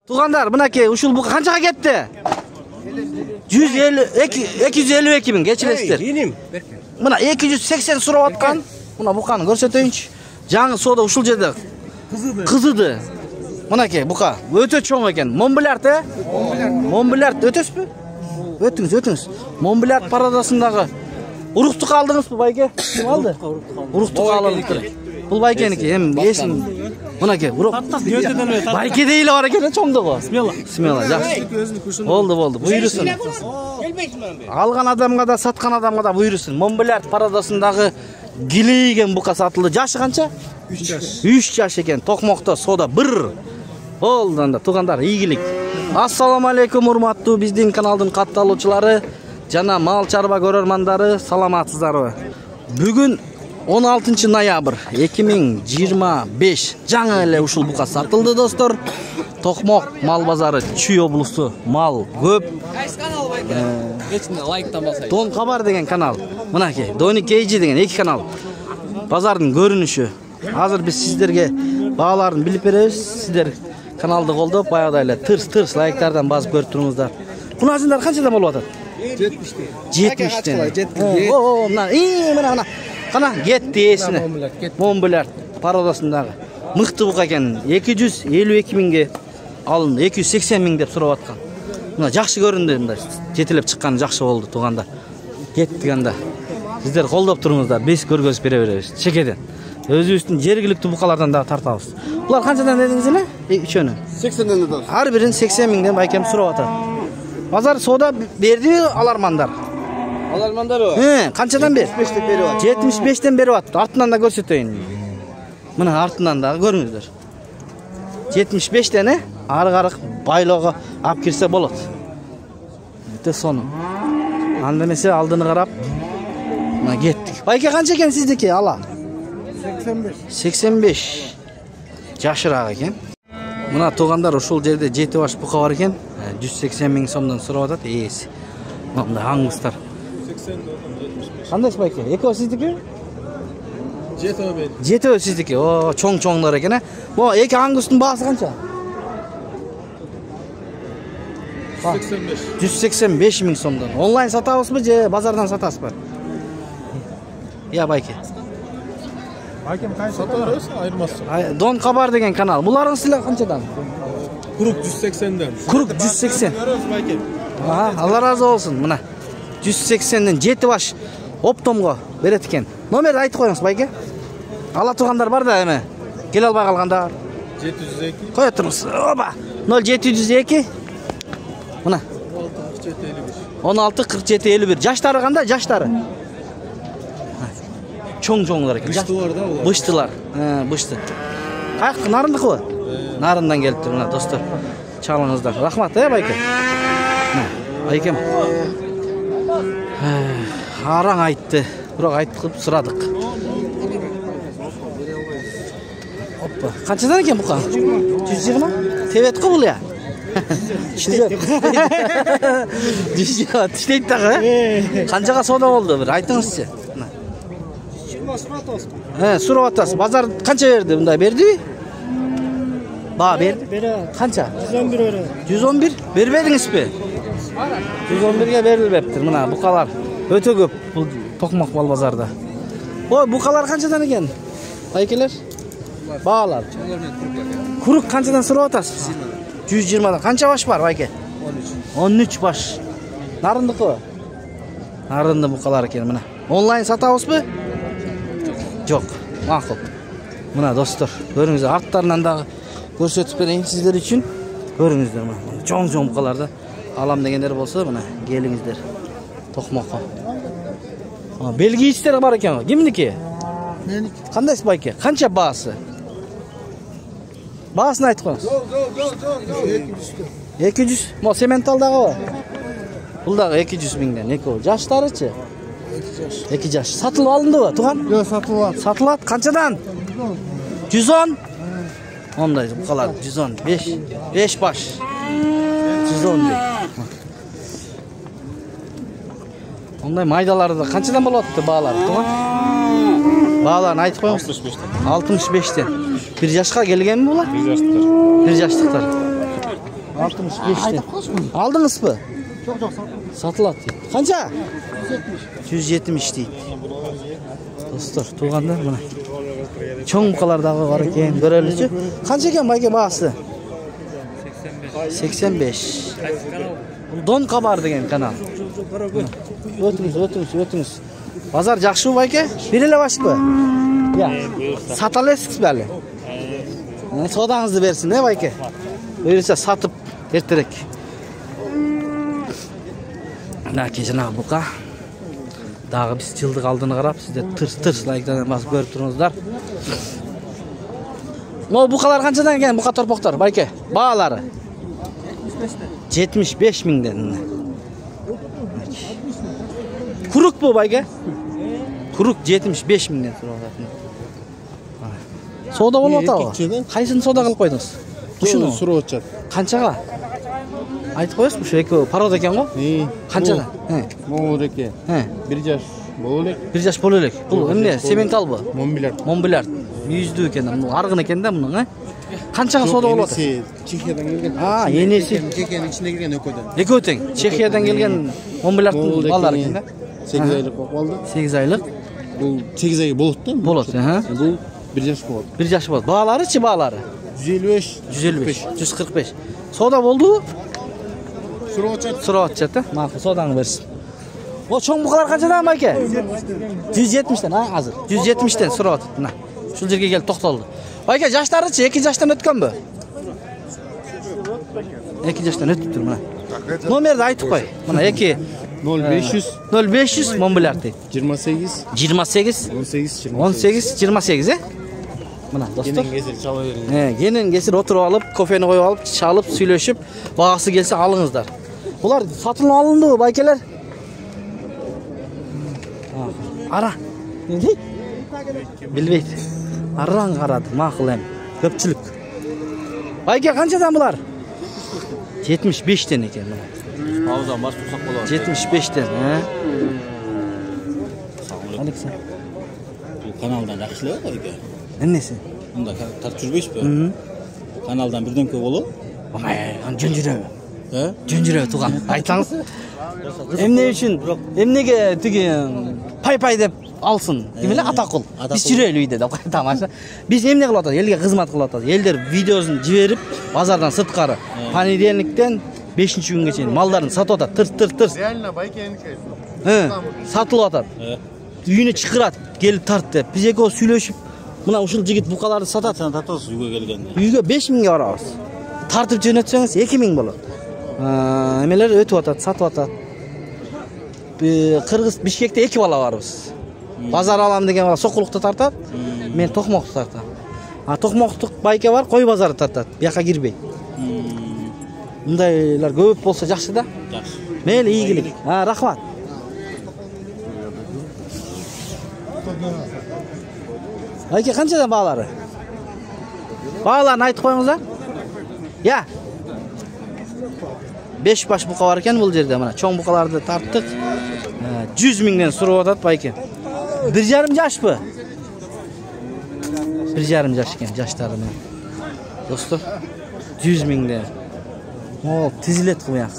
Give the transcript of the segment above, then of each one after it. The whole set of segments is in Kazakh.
Туғандар, мынакей ушул бука канчага кетти? 252 миң кечиресиздер. Мына 280 сурап аткан. Мына буканы көрсөтөйүнчү. Жаңы соода ушул жерде кызыды. Мынакей бука өтө чоң экен. Монбилярд, Монбилярд өтөсүзбү? Өтүңүз. Монбилярд парадасындагы уруктук алдыңызбы, байке? Ким алды? Уруктук алып. Бул байкеники, эми эсин мынакей урук. Байке дейле бар экен, чоңдугу. Смело, жакшы. Болду, буйрусун. Алган адамга да, саткан адамга да буйрусун. Монбилярд парадасындагы гилейген бука сатылды. Жашы канча? 3 жаш экен. Токмокто соода 1. Болду анда, тугандар, ийгилик. Ассаламу алейкум, урматтуу биздин каналдын катталуучулары жана мал чарба көрөрмандары, саламатсыздарбы? Бүгүн 16 ноябрь 2025 жаңы эле ушул бука сатылды, достор. Токмок мал базары, Чүй облусу, мал көп. Дон Кабар деген канал. Мынакей, Дони Кейджи деген 2 канал. Базардын көрүнүшү. Азыр биз сиздерге бааларын билип беребиз. Сиздер каналды колдоп, баягыдай эле тырс лайктардан басып көрүп туруңуздар. Кунажындар канчадан болуп атат? 70. О, мына. Кана кетти эсине. Монбилярд пародасындагы мыкты бука экен. 252 миңге алынды. 280 миң деп сурап аткан. Мына жакшы көрүндү, мындай жетелеп чыкканы жакшы болду, туганда. Кеттик анда. Сиздер колдоп туруңуздар, биз көргөзүп бере беребиз. Чекеден. Өзүбүздүн жергиликтүү букалардан да тартабыз. Булар канчадан дедиңиз эле? Үчөнү. 80ден да. Ар бирин 80 миңден байкем сурап атат. Базар соода берди алармандар. Алармандар канчадан бер? 75ден берип атат. 75ден берип атат. Артынан да көрсөтөйүн. Мына артынан да көрүңүздөр. 75ден арык байлоого алып кирсе болот. Өтө сонун. Анда эмесе алдыны карап мына кеттик. Байке канча экен сиздики ала? 85. Жашыраак экен. Мына тугандар ушул жерде 7 баш бука бар экен. 180 миң сомдон сурап атат. Ээси. Мындай аңгыстар. 80. Кандай байке? Экөө сиздики? 7 7 сиздики. О, чоң-чоңдор экен, Бо эки аңгыстын баасы канча? 185 миң сомдон. Онлайн сатабызбы же базардан сатасызбы? Я байке. Байкем кайсы сатабыз, айырмасы. Дон Кабар деген канал. Буларың силер канчадан? Курук 180ден. Курук 180. Алла разы болсун. Мына 180ден 7 баш оптомго берет экен. Номер айтып коюңуз, байке. Ала тургандар бар да эме. Келе албай калгандар. 702. Кое туруңуз. Оба. 0702. Мына 164751. Жаштары кандай? Жаштары. Чоң-чоңдор экен. Быштылар да булар. Быштылар. Бышты. Каяк нарындыкыбы? Нарындан келиптир, мына достор. Чалыңыздар. Рахмат, байке. Байкем. Араң айтты. Бирок айткып сурадык. Оппа. Канчадан экен бука? 120? Тебет го бул я. Тиштейт дагы. Канчага соода болду? Бир айтыңызчы. Сурап атасыз. Базар канча берди? Мындай бердиби? Баа берди? Канча? 111 берет. 111? Бербедиңизби? 111ге берилбептир. Мына букалар өтө көп бул Токмок мал базарда. Ой, букалар канчадан экен? Байкелер? Баалар. Курук канчадан сурап атасыз? 120дан. Канча баш бар, байке? 13 баш. Нарындыкы? Нарынды букалар экен, мына. Онлайн сатабызбы? Жок, макул. Мына достор, көрүңүздөр, арттарынан дагы көрсөтүп берейин сиздер үчүн. Көрүңүздөр, мына чоң-чоң букаларды алам дегендер болсо, мына келиңиздер. Токмокко. Белгичтер бар экен. Кимники? Меники. Кандай байке? Канча баасы? Баасын айтып коюңуз. 200. Мо сементалдагы. Бул дагы 200 миңден. Эки жаштарычы? 2 жаш. Сатылып алындыбы, туган? Жок, сатылат. Сатылат канчадан? 110. Ондай букалар 110. 5 баш. 110 дейт. Ондай майдаларды канчадан болот баалар, туган? Бааларын айтып коюңуз. 65ден. 1 жашка келгенби булар? 1 жаштыктар. 1 жаштыктар. 65'ten. Aldınız mı? Çok Satılады дейді. Қанша? 170 дейді. Достар, туғандар мына. Чоң бұқалардағы бар екен, көреліші. Қанша екен байке бағасы? 85. Дон Қабар деген канал. Өтіңіз. Базар жақшы байке? Берелі башық ба? Саталесіз бәлі? Содаңызды берсін, байке? Өйресе сатып ертерек. Нәке жаңағы бұқа. Дағы біз жылдық алдыны қарап, сізде тырс лайктан басып көріп тұрыңыздар. Бұқалар қаншадан екен бұқа торпақтар, байке? Бағалары? 75 мыңден. Құрық бұл байке? Құрық 75 мыңден. Сода болып атауы? Қайсын сода қылып қойдыңыз? Құшыны? Сұры отчат. Қаншаға? Айтып қойыз бұл екі парод екен ғой? Қаншаға? Бұл еке. Bir yaş болу элек. Bir yaş болу элек. Бұл эмне сементал бу? 10 миллиард. 10 миллиард. 100 екен. Арғын екен да мұның, Қаншаға сода болып атыр? Чехиядан келген. Енесі. Чехияның ішінде келген өкөден. Екеу тең. Чехиядан келген 10 миллиардтың балдар екен да? 8 айлық қалды. 8 айлық. Бұл 8 ай болады да? Болады, Бұл 1 yaş болады. 1 yaş болады. Бағалары чи бағалары? 155. 145. Сода болды? Сұры отчат, мақыл, содаңы берсін. О, чоң бұқалар қаншадан байке? 170-тен, азыр. 170-тен сұры отчат. Шул жерге келіп тоқталды. Байке, жаштары чи? 2 жаштан өткен бі? 2 жаштан өтіп тұр, мұна. Номерді айтып қой. Мұна 2 0500 Монбелар дейді. 28 18 28, Мына, достар. Кенен кесір отырып алып, кофені қойып алып, шалып, сөйлешіп, бағасы келсе алыңыздар. Бұлар сатылып алынды, байкелер. Ара. Не дейді? Білбейді. Араң қарады, мақыл әм. Көпчілік. Байке қаншадан бұлар? 75-тен екен. Ауыздан бас тұрсақ болады. 75-тен. Бұл каналдан жақшылығы ғой екен. Несі? Мұнда тартып жүрбейш бі? Каналдан бірден көп олу? Жөн жүре туған. Айтаңыз. Емне үшін, емнеге түген пай деп алсын. Демелі атақұл. Біз жүрелі үйде деп тамаша. Біз емне қылып атады, елге қызмат қылып атады. Елдер видеосын жіберіп, базардан сытқары. Понедельниктен 5-ші күнге шейін малдарын сатып атады. Тырс. Реально байкенікі. Сатылып атады. Үйіне шықырады, келіп тарт деп. Біз екеу сөйлешіп, мына ушыл жігіт бұқаларды сатады. Сен татыз үйге келгенде. Үйге 5000-ге барабыз. Тартып жөнөтсеңіз 2000 болады. Эмелер өтіп атады, сатып атады. Қырғыз Бишкекте 2 бала барбыз. Базар алам деген бала Соқұлықты тартады, мен Тоқмоқты тартады. Тоқмоқтық байке бар, қой базары тартады. Бияққа кирбей. Мұндайлар көп болса жақсы да. Жақсы. Мейлі игілік. Рахмат. Байке қаншадан бағалары? Бағаларын айтып қойыңыздар. 5 баш бұқа бар екен бұл жерде. Чоң бұқаларды тарттық. 100 мыңнен сұрып атады байке. 1,5 жаш бі? 1,5 жаш екен жаштары. Достар, 100 мыңнен. Ол тізілет қойақ.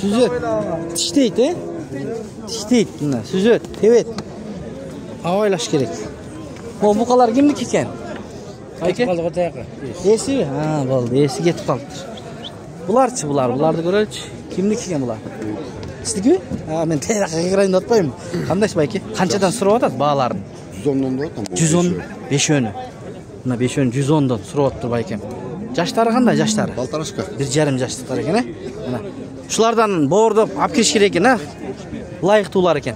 Сүзет. Тіштейді, Тіштейді. Сүзет, тевет. Авайлаш керек. Ол бұқалар кімдік екен? Қайтып қалды ғатаяқы? Есі бі? Болды, есі кетіп қалыптыр. Бұларчы бұларды көрелші. Кімдік екен бұлар? Сіздікі бі? Мен тәйраққа қайрайын отпайым. Қандайшы байке? Қаншадан сұрып атады бағаларын? 110-дан да отам. 110, 5 өні. Мына 5 өні 110-дан сұрып атыр байкем. Жаштары қандай жаштары? Балтарашқа. 1,5 жаштықтар екен, Шулардан бауырдап апкеш керек екен, лайықтылар екен.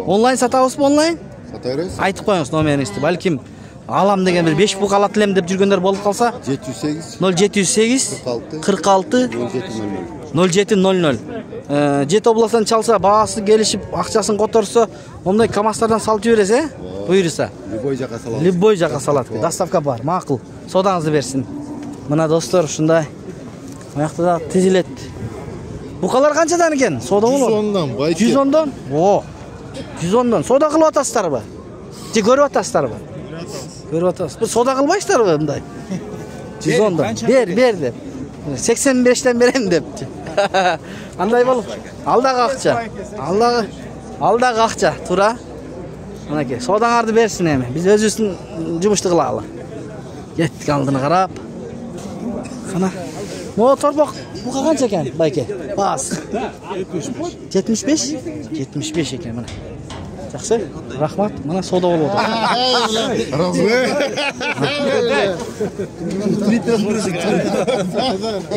Онлайн сатауыз ба онлайн? Сатайрыз. Айтып қойыңыз номеріңізді. Бәлкім алам деген бір 5 бұқа алатылем деп жүргендер болып қалса? 0708 46 0700. Жет областан чалса, бағасы келішіп, ақшасын қоторса, ондай камастардан салып жібересе, бұйырса. Любой жаққа салады. Доставка бар, мақыл. Содаңызды берсін. Мына достар, шындай. Маяқты да тезілет. Бұқалар қаншадан екен? Сода болу? 110-дан, байке. 110-дан? 110-дан. Сода қылып атасыздар ба? Же көріп атасыздар ба? Көріп атасыз. Сода қылбайсыздар ба бұндай? 110-дан. Бер деп. 85'ten berem depti. Qanday bolup? Aldağı akça. Aldağı akça tura. Manake sodаңарды bersin эми. Biz özüsün jumuştu kılalı. Kettik aldığını qarap. Kana. Motor bak. Bu qancha ekan, bayke? Bas. 75. 75 ekan mana. Yaxshi. Rahmat. Mana soda olib o'tir.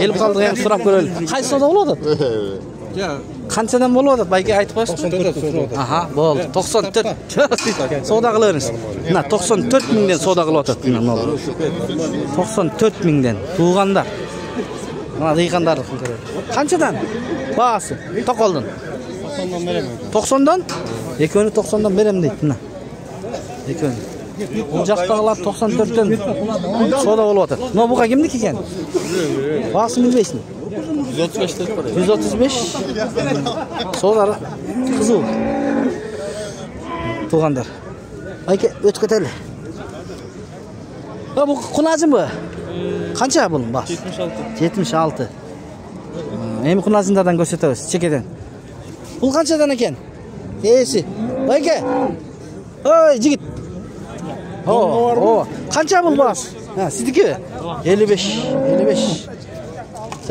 Elib qoldi ham so'rab ko'raylik. Qaysi soda bo'ladi? Qanchadan bo'ladi? Bayke aytib qo'ysiz. 94 Aha, bo'ldi. 94. Soda qilaveramiz. Mana 94 mingdan soda qilib o'tadi. 94 mingdan. Tug'anda. Mana deyqandarni ko'raylik. Qanchadan? Bahasi. To'qoldin. 90dan beremem. 90dan? Ekoni 90dan berem deydi. Mana. Ekoni. Bu jaqdagilar 94 dan soda bo'lib o'tadi. No buqa kimniki ekan? Bahasini bilmaysizmi? 135 deb qo'ydi. 135. So'zlar qizil. Tug'andar. Ayka o'tib ketaylik. Ha bu qunajimi? Qancha buning bas? 76. 76. Endi qunazindadan ko'rsatamiz, chekadan. Pul qanchadan ekan? Esi. Ayka. Oy, yigit. Qancha pul bas? Ha, sizniki? 55. 55.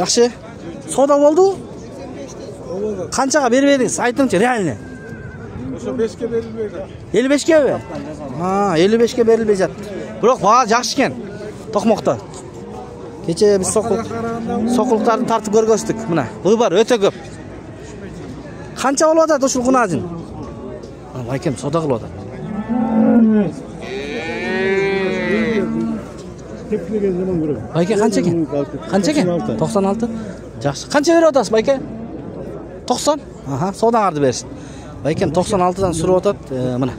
Yaxshi. Soda bo'ldi? Qanchaga berib edingiz? Aytingchi, realni. O'sha 5 ga berilmaydi. 55 ga mi? Ha, 55 ga berilmayapti. Biroq baho yaxshi ekan. To'qmoqda. Kecha biz soqullarni tartib ko'rg'osdik. Mana, bu bor o'ta ko'p. Qancha olyapti o'sha qunajin? Baykim soda qilyapti. Tepkilagan zaman ko'raman. Bayka qancha ekan? Qancha ekan? 96. Yaxshi. Qancha beryapsiz bayka? 90. Aha, sodangizni bersin. Baykim 96 dan suryapti. Mana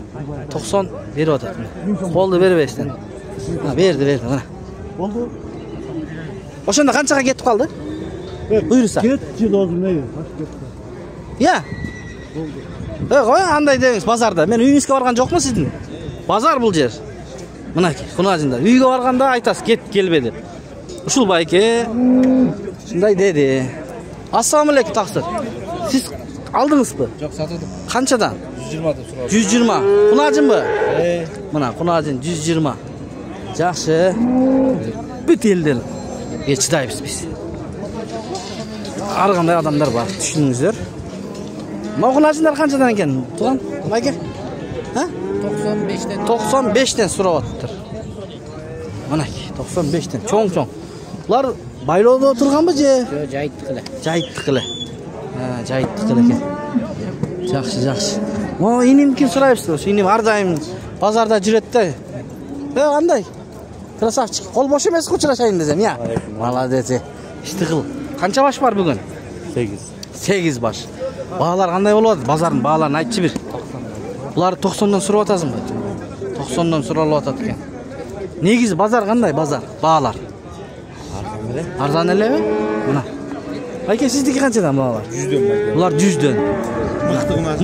90 beryapti. Qo'lni bermaysiz. Ha, berdi, mana. Bo'ldi. O'shanda qanchaga ketib qoldi? Buyursa. Ketdi lozim neydi? Ya. Qo'y, qanday deysiz bozorda? Men uyingizga borgan jo'qmi sizni? Bozor bu yer. Mana qunajinda. Uyga borganda aytasiz, kelbe deb. Ushul bayke shunday dedi. Assalomu alaykum taqsir. Siz aldingizmi? Yo'q, sotdim. Qanchadan? 120 deb so'radim. 120. Qunajinmi? Mana qunajin 120. Yaxshi. Bitildim. Chidaymiz biz. Har qanday odamlar bor, tushundingizlar? Maqulajinlar qanchadan ekan? Tug'an, aka? Ha? 95 dan so'rayaptir. Mana 95 dan. Cho'ng. Ular baylovda o'tirganmi je? Yo'q, jaytdilar. Jaytdilar. Ha, jaytdilar ekan. Yaxshi. Mo, inim kim so'rayapsiz? Inim har doim bozorda yuradi-da. Qanday? Krasavchik, qo'l bosh emas uchrashayin desam, ya. Молодец. Ishtiqil. Qancha bosh bor bugun? 8 bosh. Baholar qanday bo'ladi? Bozorning baholarini aytchi bir. Ular 90 dan so'rayapsizmi? 90 dan so'ralyapti ekan. Negiz bozor qanday? Bozor, baholar. Arzon elami? Mana. Aka sizniki qanchadan baholar? 100 dan. Ular 100 dan.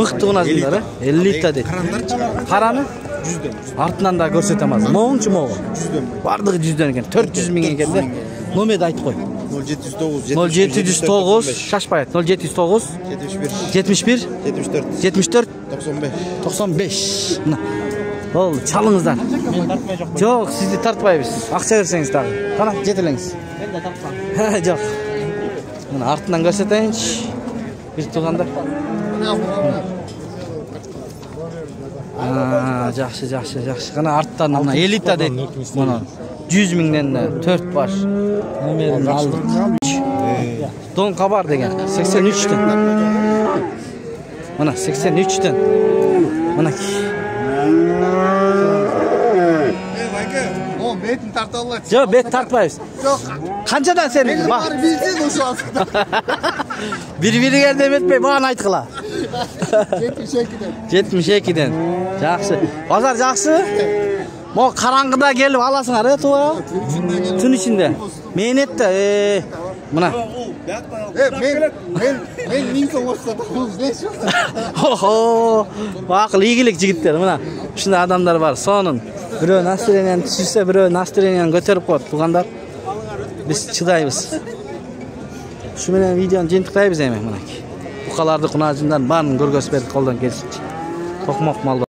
Mıxtığınazlar 50 ta deydi. Qarani 100 dan. Artından da ko'rsatamaz. Mo'nchi mo'g. 100 dan. Bardig'i 100 dan ekan. 400 ming ekanda. Nomerni aytib qo'y. 0709 Şaşbayat 0709 71 74 95. Mana. Bo'ldi, chalingizlar. Yo'q, sizni tartmaymiz. Aqcha bersangiz tag'i. Qana, jetilingiz. Men de tartmam. Ha, yo'q. Mana artdan ko'rsatayinchi. Bir tug'anda. Yaxshi. Qana artdan mana 50 ta deydi. Mana 100 mingdan 4 bosh. Nomerini aldık. Don kabar degan 83 dan. Mana 83 dan. Mana O betni tarta oladi. Yo'q, bet tartmaymiz. Yo'q. Qanchadan seniki? Bak. Bilsiz o'sha vaqt. Bir-biriga demetmey, bana aytqila. 72 dan. 72 dan. Yaxshi. Bozor yaxshi? Mo qarang'ida kelib olasizlar, to'g'ri? Tun ichida. Men etdi, mana. Men 1000 so'm o'rtadim. Oho! Vaqil yigilik yigitlar, mana. Shunday odamlar bor. Sonin. Birov nastroyeniyani tushirsa, birov nastroyeniyani ko'tarib qo'yadi. Tug'andar. Biz chidaymiz. Şu menен videonu jintиктайбыз эми мынакей. Букаларды кунажындан баарын көргөзүп бердик колдон келишинче. Токмок малды